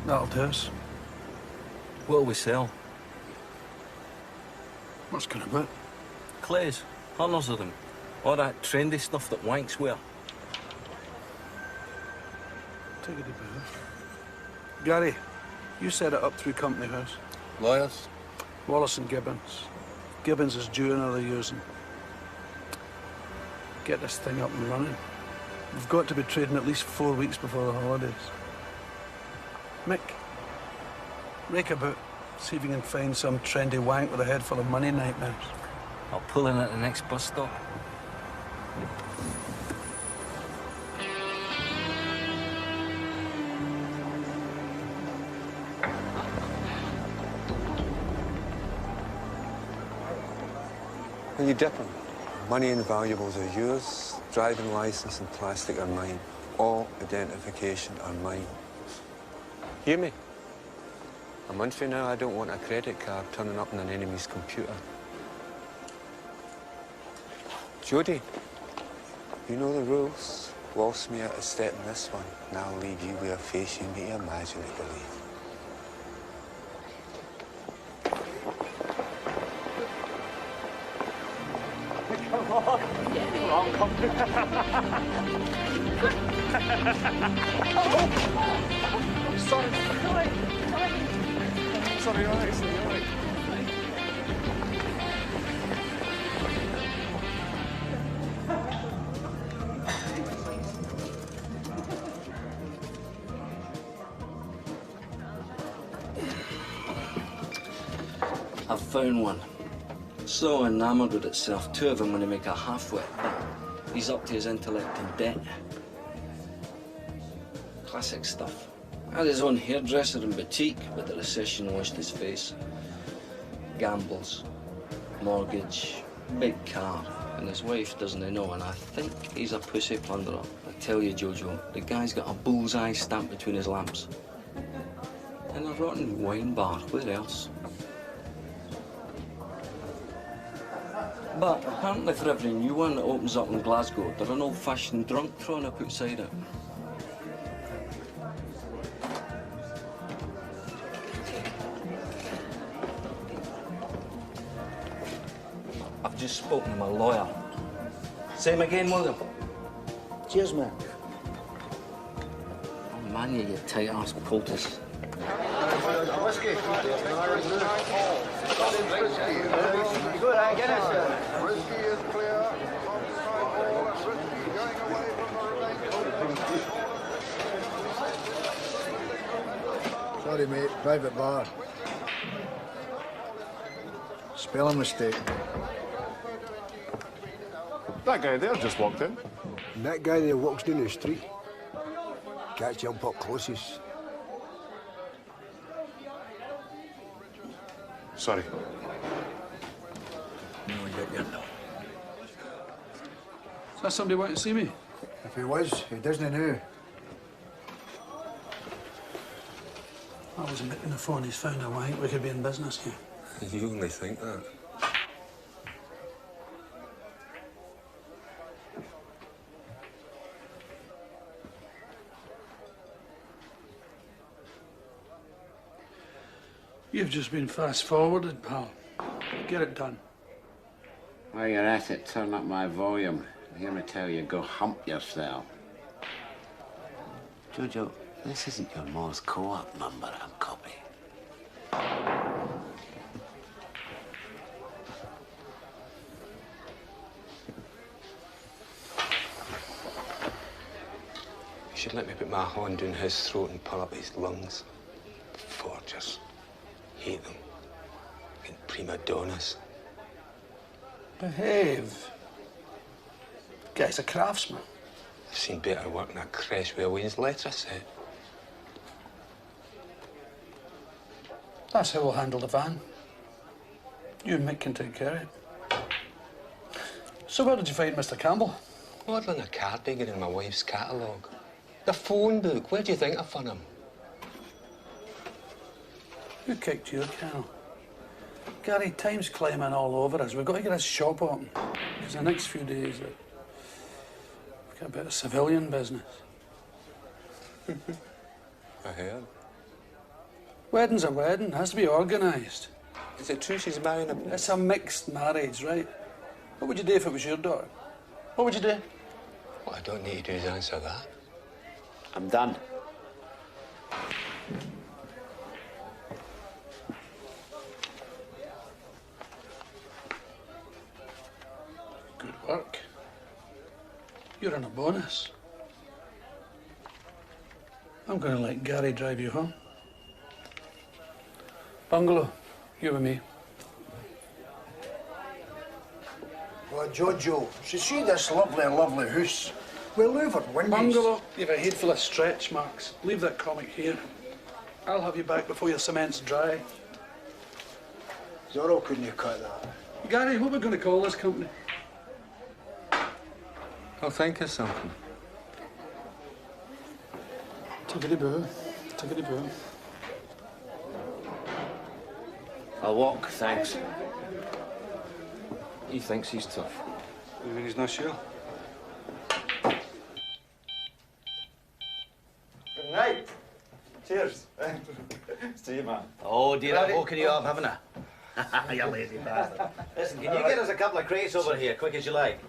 That'll do us. What'll we sell? What's going about? Clays. Hundreds of them. All that trendy stuff that wanks wear. Take it a bit. Gary, you set it up through Company House. Lawyers? Wallace and Gibbons. Gibbons is due another using. Get this thing up and running. We've got to be trading at least 4 weeks before the holidays. Mick, rake about. See if you can find some trendy wank with a head full of money nightmares. I'll pull in at the next bus stop. Are you dipping? Money and valuables are yours. Driving license and plastic are mine. All identification are mine. Hear me? A month from now, I don't want a credit card turning up on an enemy's computer. Jody, you know the rules. Waltz me out a step in this one, and I'll leave you with a face you may imagine to believe. Come on. Wrong company. Oh. Sorry. Sorry, all right. I've found one. So enamoured with itself, two of them when they make a half-wit, but he's up to his intellect in debt. Classic stuff. Had his own hairdresser and boutique, but the recession washed his face. Gambles, mortgage, big car, and his wife doesn't know, and I think he's a pussy plunderer. I tell you, Jojo, the guy's got a bullseye stamp between his lamps. In a rotten wine bar, where else? But apparently for every new one that opens up in Glasgow, there's an old-fashioned drunk thrown up outside it. I've just spoken to my lawyer. Same again, William. Cheers, man. Oh, man, you tight-ass poultice. Whiskey. Good, I get it, sir. Whiskey is clear. Whiskey going away from the Sorry, mate. Private bar. Spelling mistake. That guy there just walked in. And that guy there walks down the street. Catch you up closest. Sorry. No, you're not. Is that somebody wanting to see me? If he was, he doesn't know. I was making the phone. He's found a wank. We could be in business here. You only think that. You've just been fast-forwarded, pal. Get it done. While you're at it, turn up my volume. Hear me tell you, go hump yourself. Jojo, this isn't your Morse co-op number I'm copying. You should let me put my hand down his throat and pull up his lungs. Forgers. Hate them. And prima donnas. Behave. Guy's a craftsman. I've seen better work than a creche with a Wayne's letter set. That's how we'll handle the van. You and Mick can take care of it. So where did you find Mr. Campbell? Ordering a cardigan in my wife's catalogue. The phone book. Where do you think I found him? Who kicked your kennel? Gary, time's climbing all over us. We've got to get this shop open. Because the next few days, we've got a bit of civilian business. I heard. Wedding's a wedding. Has to be organised. Is it true she's marrying a... It's a mixed marriage, right? What would you do if it was your daughter? What would you do? Well, I don't need you to answer that. I'm done. Good work. You're on a bonus. I'm going to let Gary drive you home. Bungalow, you with me. Well, Jojo, see this lovely house. We'll leave it when Bungalow, you've a head full of stretch marks. Leave that comic here. I'll have you back before your cement's dry. Zorro, couldn't you cut that? Gary, what are we going to call this company? I'll think of something. Tickety-boo. Tickety-boo. I'll walk, thanks. He thinks he's tough. You mean he's not sure? Good night. Cheers. See you, man. Oh, dear, I've woken you up, haven't I? You lazy bastard. Listen, can you get us a couple of crates over here, quick as you like?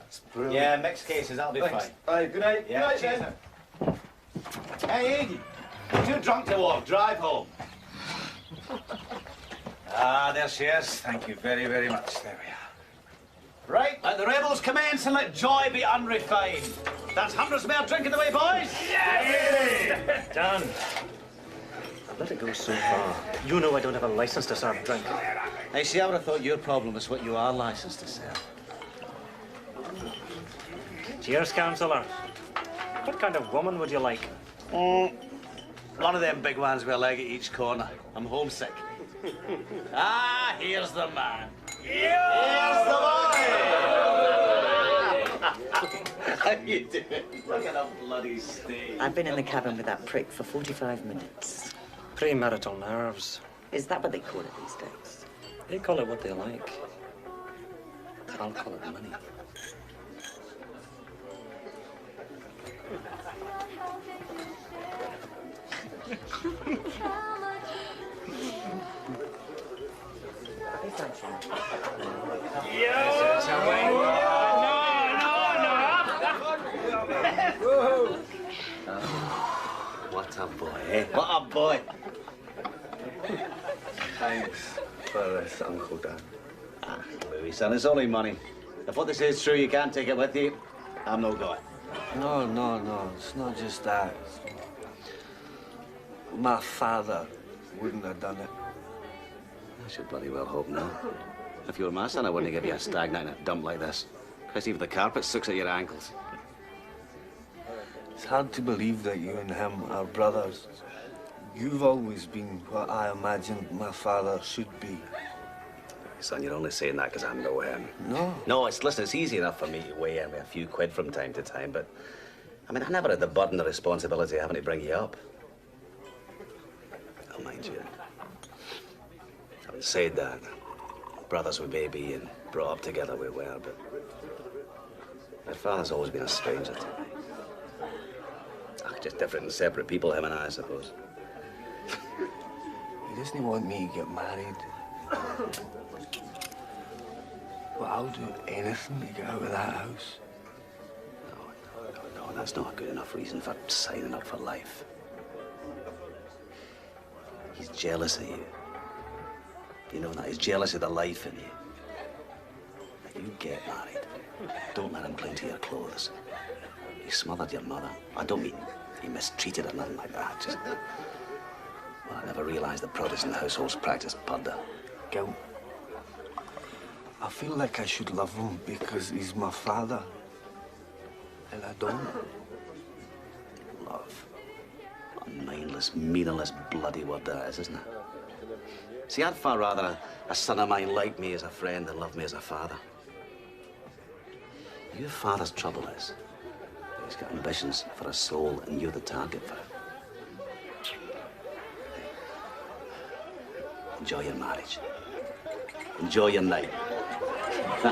Yeah, mixed cases, that'll be Thanks. fine. Aye, good night. Yeah, Good night, cheers. then. Hey, Edie, you're too drunk to walk. Drive home. Ah, there she is. Thank you very, very much. There we are. Right, let the rebels commence and let joy be unrefined. That's hundreds more drinking the way, boys. Yeah! Dan, I've let it go so far. You know I don't have a license to serve drink. I see, I would have thought your problem is what you are licensed to sell. Cheers, councillor. What kind of woman would you like? One of them big ones with a leg at each corner. I'm homesick. Ah, here's the man. Here's the boy! How you doing? Look at that bloody stage. I've been in the cabin with that prick for 45 minutes. Premarital nerves. Is that what they call it these days? They call it what they like. I'll call it money. What a boy, eh? What a boy. Thanks for this, Uncle Dan. Ah, Louis, son, it's only money. If what they say is true, you can't take it with you, I'm no going. No, it's not just that. My father wouldn't have done it. I should bloody well hope not. If you were my son, I wouldn't give you a stag night in a dump like this. Especially if the carpet sucks at your ankles. It's hard to believe that you and him are brothers. You've always been what I imagined my father should be. Son, you're only saying that because I know him. No. No, listen, it's easy enough for me to weigh in with a few quid from time to time, but I mean, I never had the burden of responsibility of having to bring you up. Oh, mind you, having said that, brothers we may be and brought up together we were, but my father's always been a stranger to me. Just different and separate people, him and I suppose. He doesn't want me to get married. But I'll do anything to get out of that house. No, that's not a good enough reason for signing up for life. He's jealous of you. You know that? He's jealous of the life in you. Now, you get married. Don't let him cling to your clothes. He smothered your mother. I don't mean he mistreated her, nothing like that. Just... Well, I never realized that Protestant households practice purdah. Guilt. I feel like I should love him because he's my father. And I don't. Love. What a mindless, meaningless, bloody word that is, isn't it? See, I'd far rather a son of mine like me as a friend than love me as a father. Your father's trouble is he's got ambitions for a soul, and you're the target for it. Enjoy your marriage. Enjoy your night. You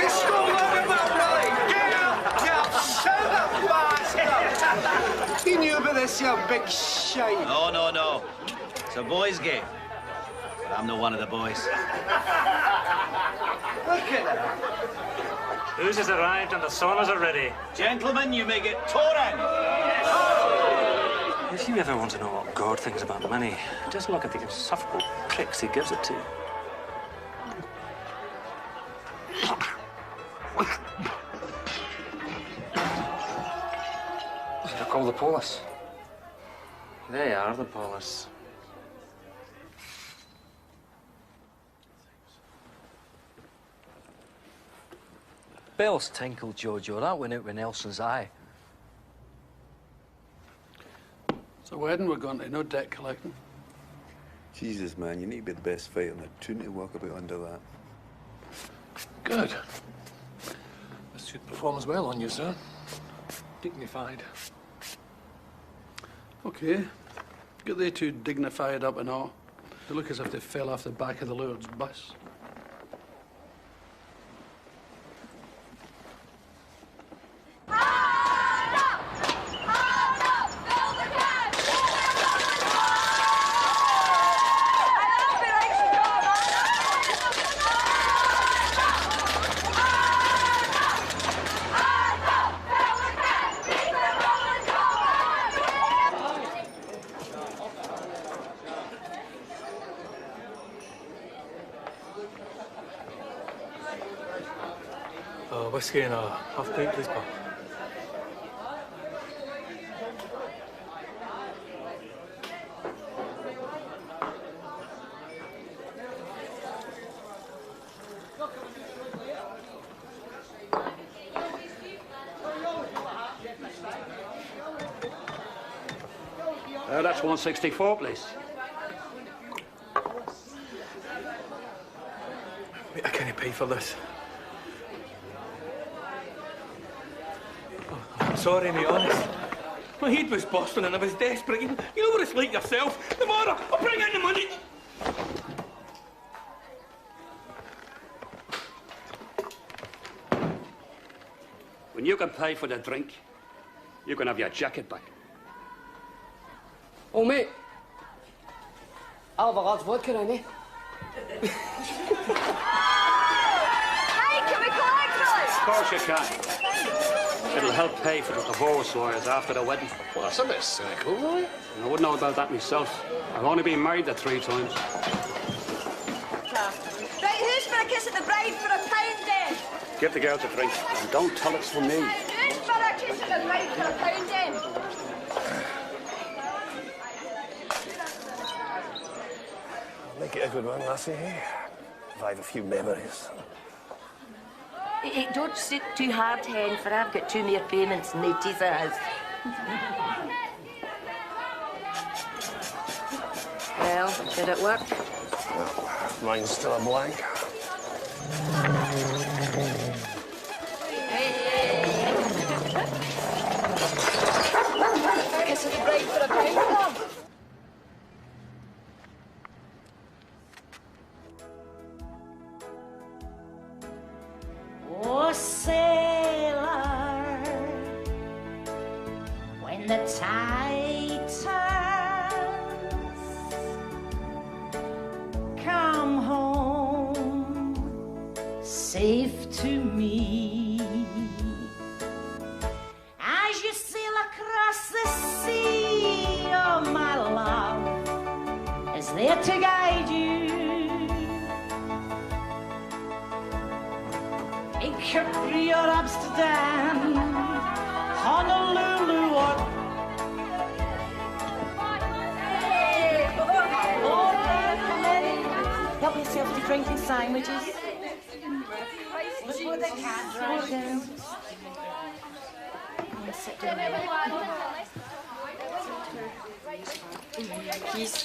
stole out of my right! Get out! You son of a bastard! this, you big shite? No, no, no. It's a boys' game. But I'm not one of the boys. Look at that. Who's has arrived and the saunas are ready? Gentlemen, you may get touring. If you ever want to know what God thinks about money, just look at the insufferable pricks he gives it to. They'll call the police. They are the police. Bells tinkled, Jojo. That went out with Nelson's eye. It's a wedding we're going to, no debt collecting. Jesus, man, you need to be the best fighter in the town to walk about under that. Good. This should perform as well on you, sir. Dignified. Okay. Get they two dignified up and all. They look as if they fell off the back of the Lord's bus. Whiskey and a half pint, please, pal. That's 164, please. Mate, I can't pay for this. Sorry, mate, honest. My head was busting and I was desperate. You know what it's like yourself. Tomorrow, I'll bring in the money. When you can pay for the drink, you can have your jacket back. Oh, mate. I'll have a large vodka in, eh? Hey, can we collect this? Of course you can. It'll help pay for the divorce lawyers after the wedding. Well, that's a bit cynical, really. I wouldn't know about that myself. I've only been married 3 times. Right, who's for a kiss at the bride for £1 then? Give the girls a drink and don't tell it's from me. Who's for a kiss at the bride for £1 then? Make it a good one, lassie. Revive a few memories. Hey, don't sit too hard, Hen, for I've got 2 more payments and they tease us. Well, did it work? Well, mine's still a blank. Kiss at the bride for £1, Mum. Oh, sailor, when the tide turns, come home safe to me. As you sail across the sea, oh, my love is there to guide you. In Capri or Amsterdam, Honolulu or... Help yourself to drinking sandwiches. Before they can't drive down. Sit down. Please.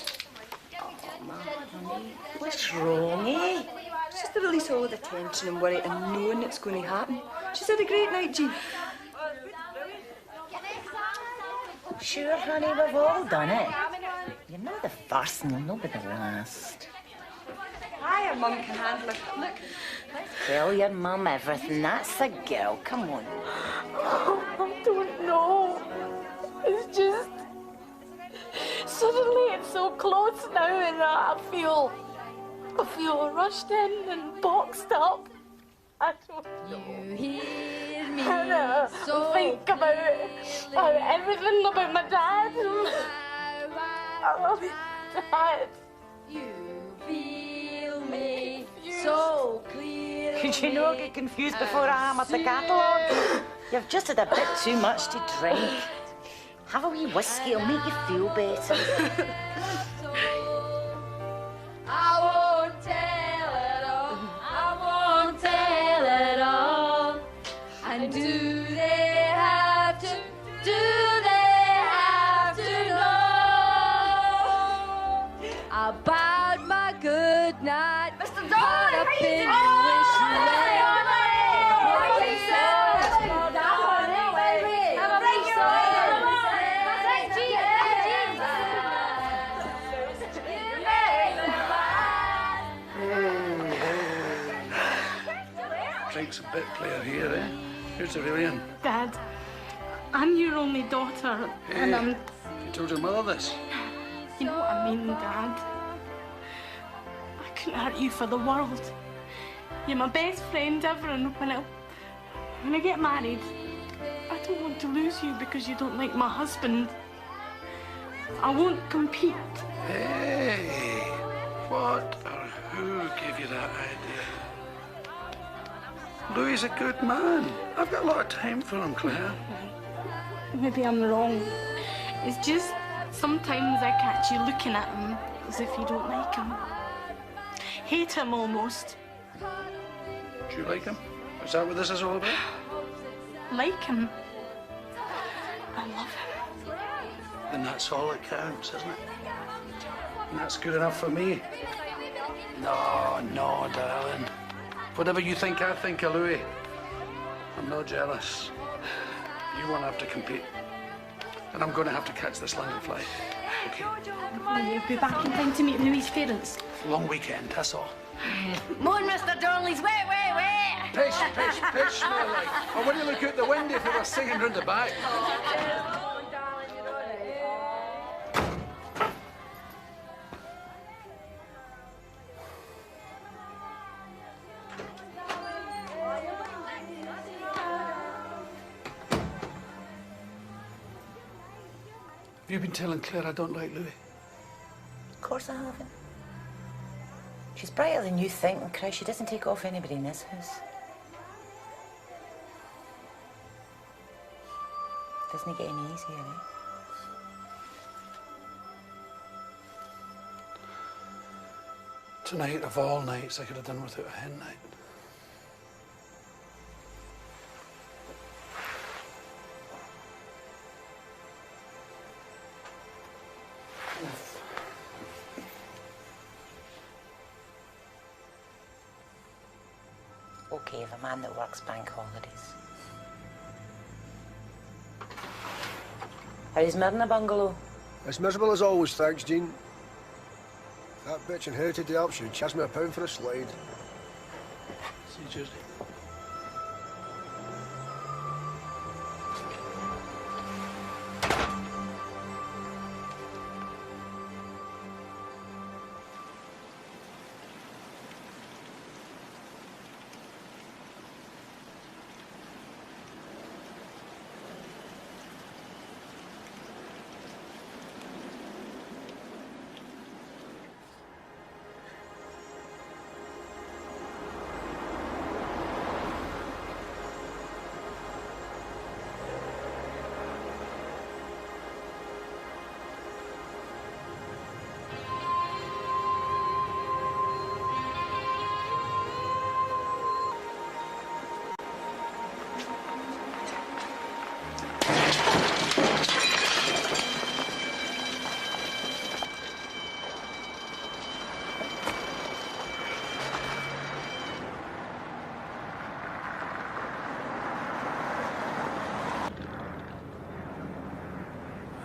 What's wrong, eh? It's just to release all the tension and worry and knowing it's going to happen. She's had a great night, Jean. Sure, honey, we've all done it. You're not the first and you'll not be the last. Aye, her mum can handle it. Look. Tell your mum everything. That's a girl. Come on. I don't know. It's just... feel rushed in and boxed up. I don't know. You hear me? I think about everything about my dad. I love you, Dad. You feel me so clear. Could you not get confused before I hammered the catalogue? You've just had a bit too much to drink. Have a wee whiskey, it'll make you feel better. I won't tell it all. I won't tell it all. And do they have to? Do they have to know about my good night? Mr. Caught up in Drake's a bit player here, eh? Here's Aurelian. Dad, I'm your only daughter, and I'm... You told your mother this? You know what I mean, Dad? I couldn't hurt you for the world. You're my best friend ever, and when I get married, I don't want to lose you because you don't like my husband. I won't compete. Hey, what or who gave you that idea? Louis is a good man. I've got a lot of time for him, Claire. Maybe I'm wrong. It's just sometimes I catch you looking at him as if you don't like him. Hate him almost. Do you like him? Is that what this is all about? Like him. I love him. Then that's all that counts, isn't it? And that's good enough for me. No, darling. Whatever you think, I think of Louis. I'm not jealous. You won't have to compete. And I'm going to have to catch this London flight. Okay? Will you be back in time to meet Louis' parents? Long weekend, that's all. Moon, Mr. Darnley's wait. Pish, my life. I wouldn't look out the window if they were singing round the back. Have you been telling Claire I don't like Louis? Of course I haven't. She's brighter than you think, and Christ, she doesn't take it off anybody in this house. Doesn't get any easier, eh? Tonight, of all nights, I could have done without a hen night. Okay, of a man that works bank holidays. How's Myrna bungalow? As miserable as always, thanks, Jean. That bitch inherited the Alps, she'd charge me £1 for a slide. See you Tuesday.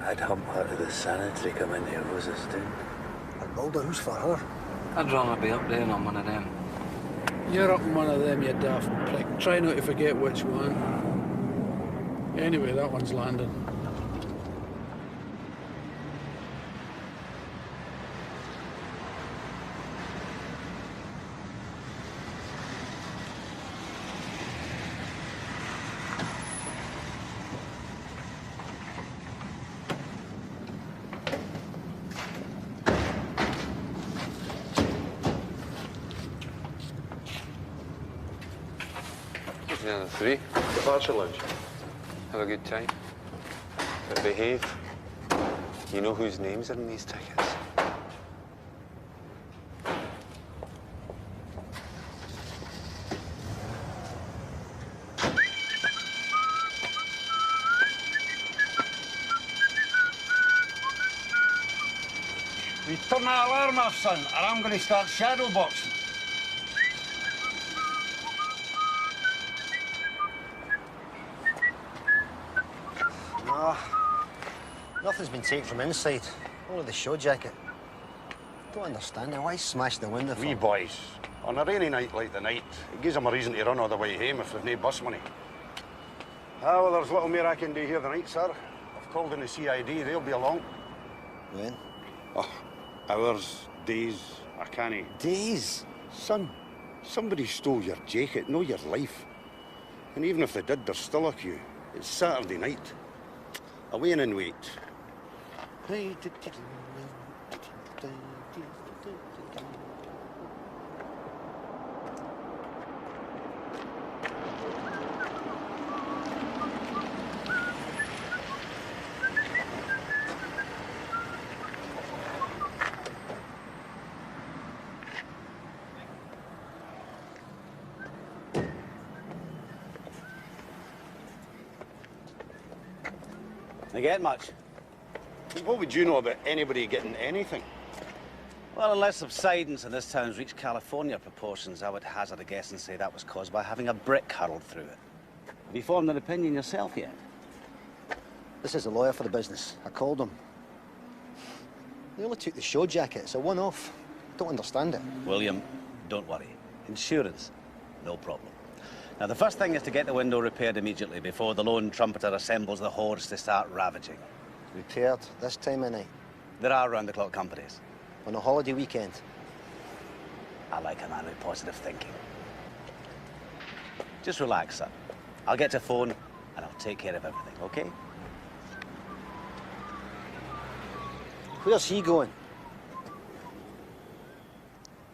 I'd hump her to the sanitary come in here, was this doing? And Mulder, who's for her? I'd rather be up there on one of them. You're up in one of them, you daft prick. Try not to forget which one. Anyway, that one's landing. Yeah, the 3. Departure lounge. Have a good time. But behave. You know whose names are in these tickets. You turn that alarm off, son, or I'm going to start shadow boxing. No. Nothing's been taken from inside. Only the show jacket. Don't understand it. Why smash the window for? We boys, on a rainy night like the night, it gives them a reason to run all the way home if they've no bus money. Ah, well, there's little more I can do here tonight, sir. I've called in the CID. They'll be along. When? Oh, hours, days, I can't. Days? Son, somebody stole your jacket, know your life. And even if they did, there's still a queue. It's Saturday night. I'll wait and wait. They get much? What would you know about anybody getting anything? Well, unless subsidence in this town's reached California proportions, I would hazard a guess and say that was caused by having a brick hurled through it. Have you formed an opinion yourself yet? This is a lawyer for the business. I called him. He only took the show jacket. It's a one-off. Don't understand it. William, don't worry. Insurance, no problem. Now, the first thing is to get the window repaired immediately before the lone trumpeter assembles the hordes to start ravaging. Repaired this time of night? There are round-the-clock companies. On a holiday weekend? I like a man with positive thinking. Just relax, son. I'll get to phone and I'll take care of everything, okay? Where's he going?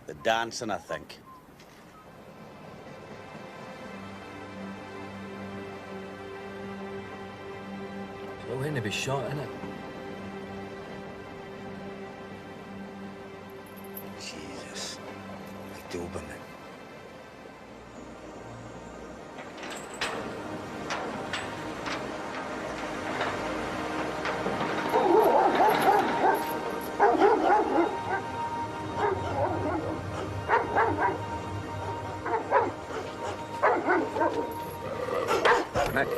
The dancing, I think. Well, when to be shot, innit? Jesus. The Doberman. Nick,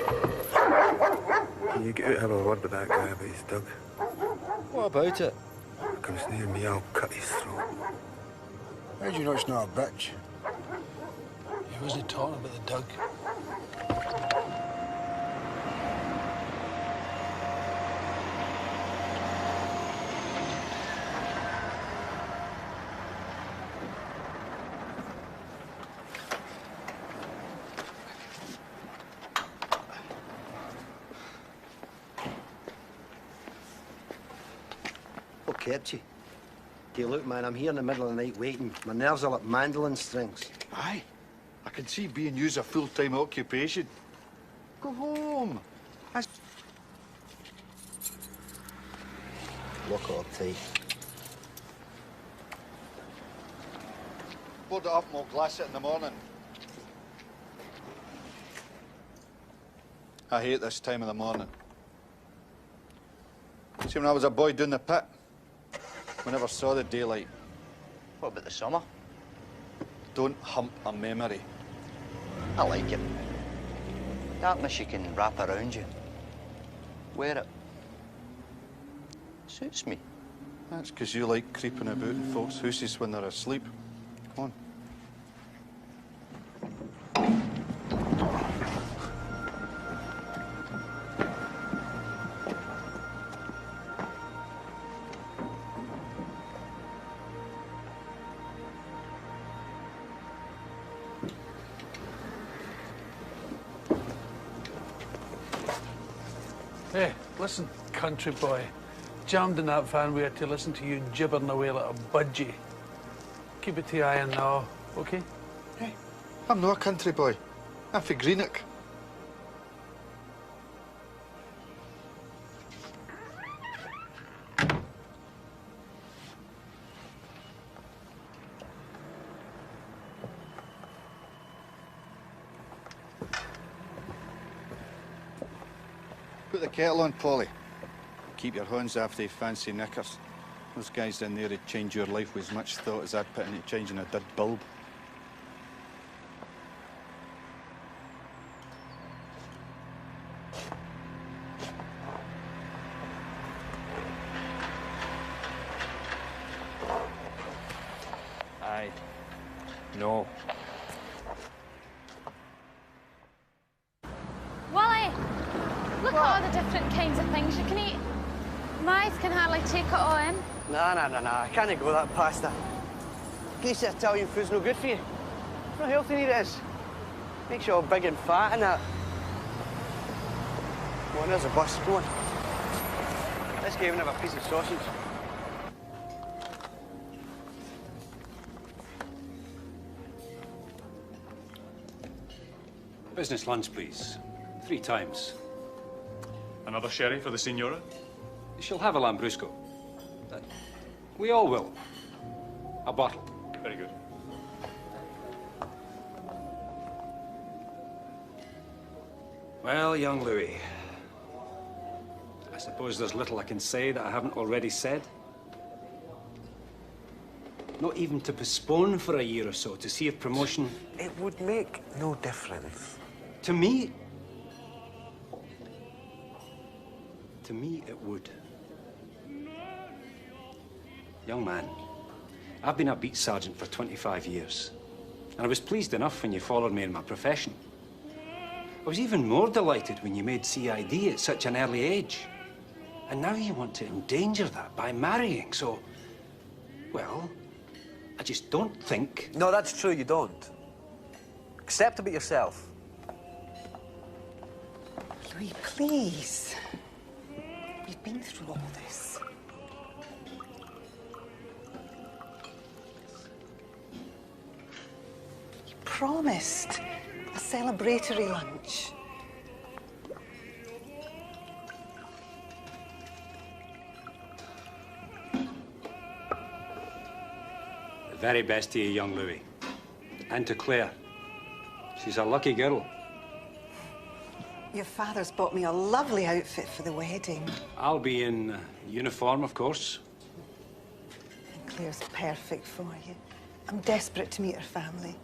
can you get out and have a word with that guy about his dog? What about it? Comes near me, I'll cut his throat. How do you know it's not a bitch? He wasn't talking about the dog. What kept you? Hey, look, man, I'm here in the middle of the night waiting. My nerves are like mandolin strings. Aye. I can see being used a full-time occupation. Go home. Lock it up tight. Board it up and we'll glass it in the morning. I hate this time of the morning. See, when I was a boy doing the pit, we never saw the daylight. What about the summer? Don't hump a memory. I like it. Darkness you can wrap around you. Wear it. Suits me. That's because you like creeping about in folks' houses when they're asleep. Come on. Hey, listen, country boy. Jammed in that van we had to listen to you gibbering away like a budgie. Keep it to your eye and now, okay? Hey, I'm not a country boy. I'm for Greenock. Put the kettle on, Polly. Keep your hands off they fancy knickers. Those guys in there would change your life with as much thought as I'd put into changing a dead bulb. Aye. No. Wally, look at all the different kinds of things you can eat. My eyes can hardly take it all in. Nah, I can't go that pasta. Greasy Italian food's no good for you. It's not healthy neither it is. Makes you all big and fat and that. Come on, there's a bus, come on. Let's go even have a piece of sausage. Business lunch, please. 3 times. Another sherry for the Signora? She'll have a Lambrusco. We all will. A bottle. Very good. Well, young Louis, I suppose there's little I can say that I haven't already said. Not even to postpone for a year or so to see if promotion... It would make no difference. To me... To me, it would. Young man, I've been a beat sergeant for 25 years. And I was pleased enough when you followed me in my profession. I was even more delighted when you made CID at such an early age. And now you want to endanger that by marrying, so... Well, I just don't think... No, that's true, you don't. Accept about yourself. Louis, please. We've been through all this. You promised a celebratory lunch. The very best to you, young Louis. And to Claire. She's a lucky girl. Your father's bought me a lovely outfit for the wedding. I'll be in uniform, of course. And Claire's perfect for you. I'm desperate to meet her family.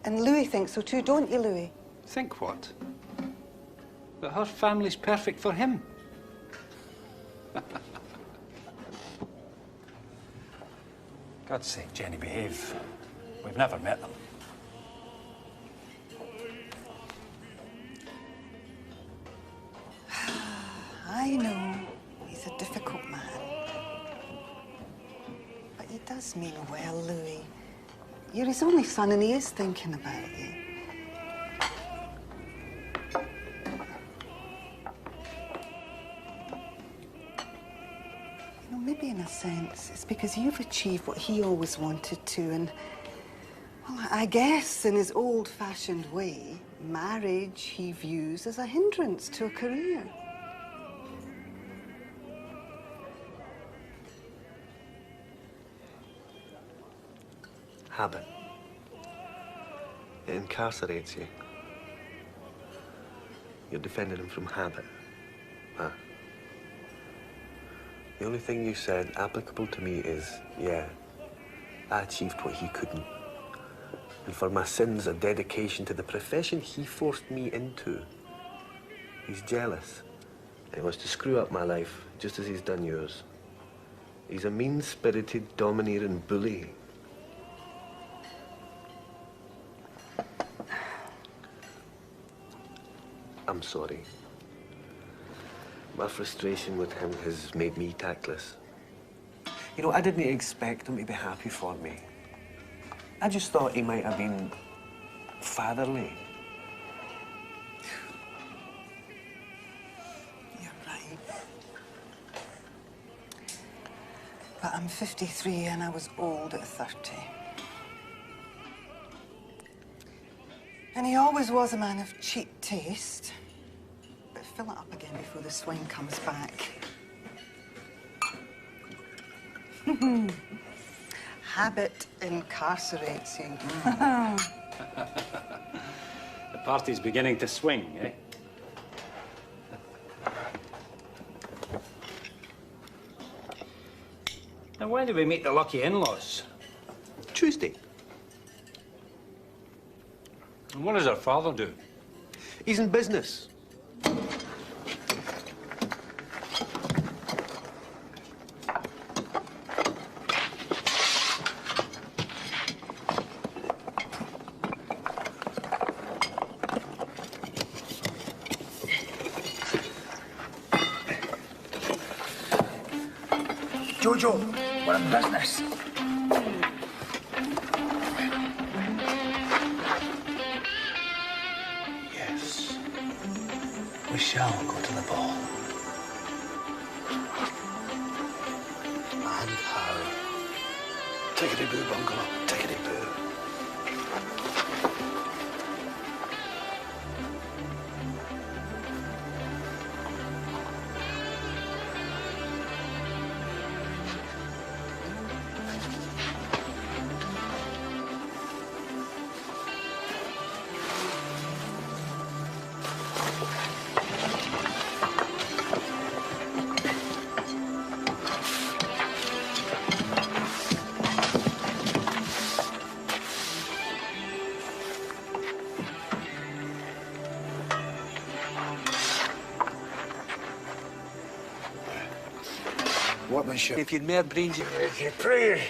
And Louis thinks so too, don't you, Louis? Think what? That her family's perfect for him. God's sake, Jenny, behave. We've never met them. I know he's a difficult man. But he does mean well, Louis. You're his only son and he is thinking about you. You know, maybe in a sense, it's because you've achieved what he always wanted to and, well, I guess in his old-fashioned way, marriage he views as a hindrance to a career. Habit. It incarcerates you. You're defending him from habit. Ah. The only thing you said applicable to me is, yeah, I achieved what he couldn't. And for my sins, a dedication to the profession he forced me into. He's jealous. He wants to screw up my life, just as he's done yours. He's a mean-spirited, domineering bully. I'm sorry. My frustration with him has made me tactless. You know, I didn't expect him to be happy for me. I just thought he might have been fatherly. You're right. But I'm 53 and I was old at 30. And he always was a man of cheap taste. But fill it up again before the swine comes back. Habit incarcerates you. The party's beginning to swing, eh? Now, when do we meet the lucky in-laws? Tuesday. And what does her father do? He's in business. Jojo, we're in business. Yes. We shall go to the ball. And how? Tickety-boo, bungalow. Tickety-boo. Workmanship. If you'd mere brains, you pray.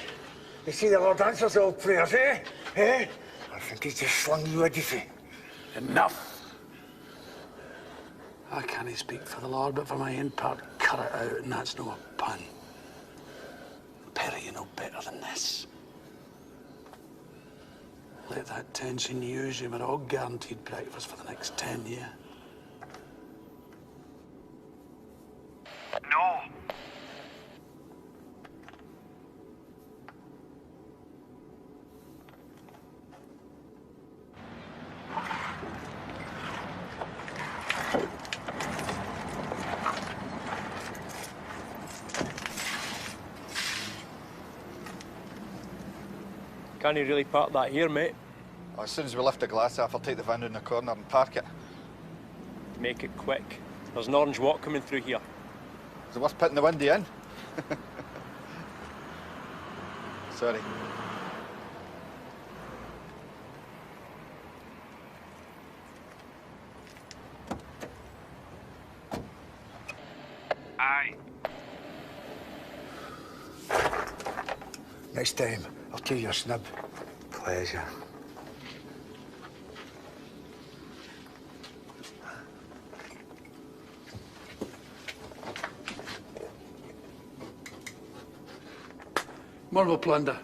You see the Lord answers all prayers, eh? Eh? I think he's just slung you a diffy. Enough. I can't speak for the Lord, but for my own part, cut it out, and that's no a pun. Perry, you know better than this. Let that tension use you, we're all guaranteed breakfast for the next 10 years. No. Can't you really park that here, mate? Oh, as soon as we lift the glass off, I'll take the van round the corner and park it. Make it quick. There's an orange walk coming through here. Is it worth putting the window in? Sorry. Aye. Next time, I'll tell you a snub. Pleasure. More will plunder.